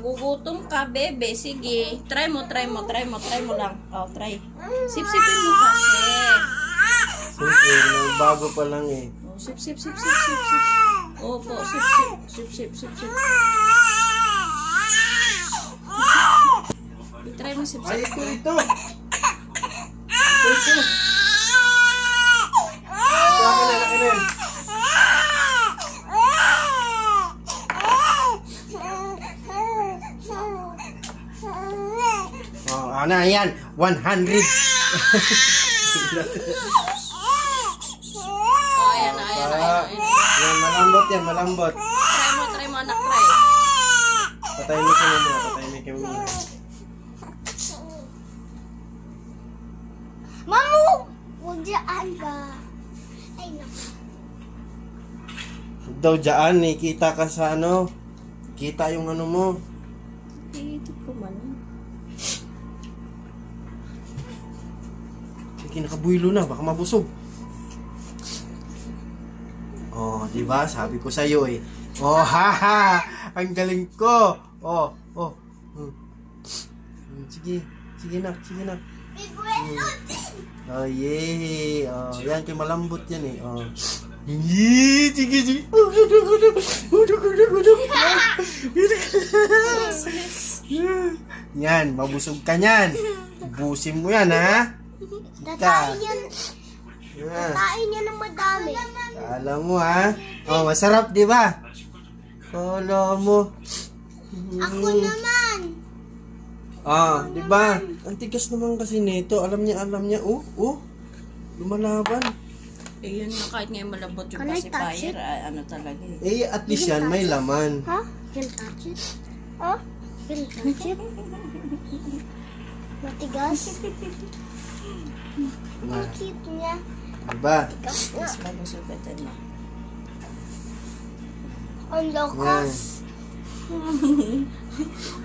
Nagugutom ka, bebe. Sige. Try mo lang. Oh, try. Sip-sipin mo kasi. Siyempre, bago pa lang eh. Oh, sip. Opo, sip. Try mo sip. Ay, ito. Ito. Laki na. Oh, ano yan? 100. Oh, ayan na. Yan, malambot. Try mo, anak, try. Patahimik ka muna. Mamu! Huwag dyan ba? Ay, naku. Huwag daw dyan eh. Kita ka sa ano. Kita yung ano mo. Ito ko man. Sige, nakabuhilo na. Baka mabusog. Oh, diba? Sabi ko sa'yo eh. Oh, haha! Ang galing ko! Oh. Sige na. Oh, yay! Oh, yan, kay malambot yan eh. Oh. Yee! Sige. Yan, mabusog ka niyan. Busin mo yan, ha? Tatain yan ng madami. Alam mo, ha? Oh, masarap, di ba? Alam mo. Ako naman. Ah, di ba? Ang tigas naman kasi nito. Alam niya. Lumalaban. Eh, yun na, kahit ngayon malambot yung Can I pacifier, ano talaga eh. Eh, at least yan, may laman. Huh? Can touch it? Huh? Can touch it? Matigas? Ang cute niya. Diba? Mas mabusugan mo. Ang lakas.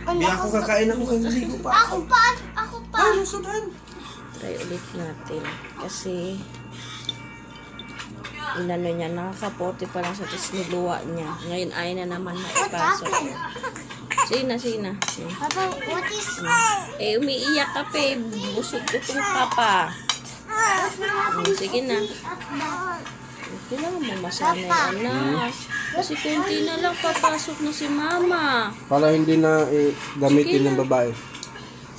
Hindi ako kakain ako kaniligo pa. Ako pa. Ay, sudan. Try ulit natin. Kasi, inano niya, nakakapote pa lang sa tis niluwa niya. Ngayon, ayaw na naman maipasok. Sige na. Papa, what is... Eh, umiiyak ka pa eh. Busog-gutom ka pa. Sige na. Kailangan mo masanay, anak. Kasi kunti na lang papasok na si mama. Para hindi na gamitin ng babae.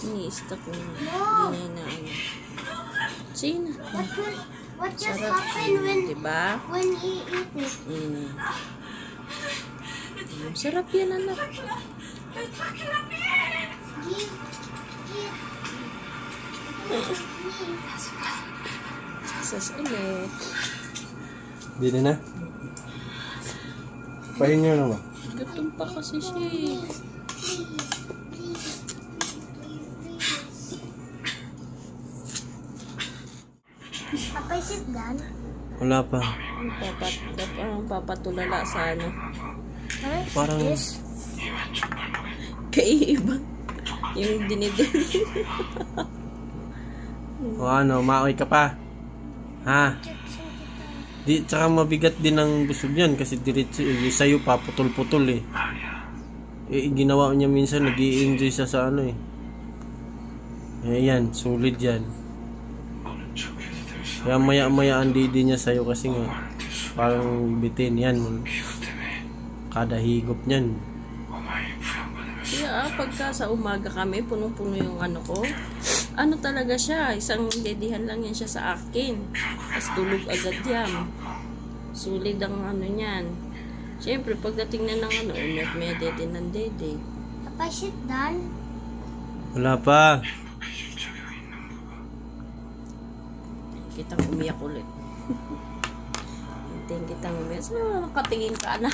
Ini-stop mo na. Hindi na ano. Sige na. What just Sarap. happened Diba? when he eat it? Sarap yan, anak. Sas ulit. Hindi na. Pahinga na ba? Gutom pa kasi siya eh. Papa, sit down. Wala pa. Papatulala sa ano. Parang... Kaiba. Yung dinidin. O ano, maoy ka pa. Ha? Tsaka mabigat din ang busog yan kasi diretso sa'yo pa putol-putol eh. Ginawa niya minsan nag-i-enjoy sa ano eh. Yan, solid yan. Kaya maya-maya ang didi niya sa'yo kasi nga parang bitin yan. Kada higop niyan. Kaya pagka sa umaga kami, punong-puno yung ano ko. Ano talaga siya, isang dedihan lang yan siya sa akin. Tapos tulog agad yan. Sulit ang ano niyan. Siyempre, pagdating na ng ano, may dede ng dede. Papa, sit down. Wala pa. Kitang umiyak ulit. Kitang umiyak. So, nakatingin ka na.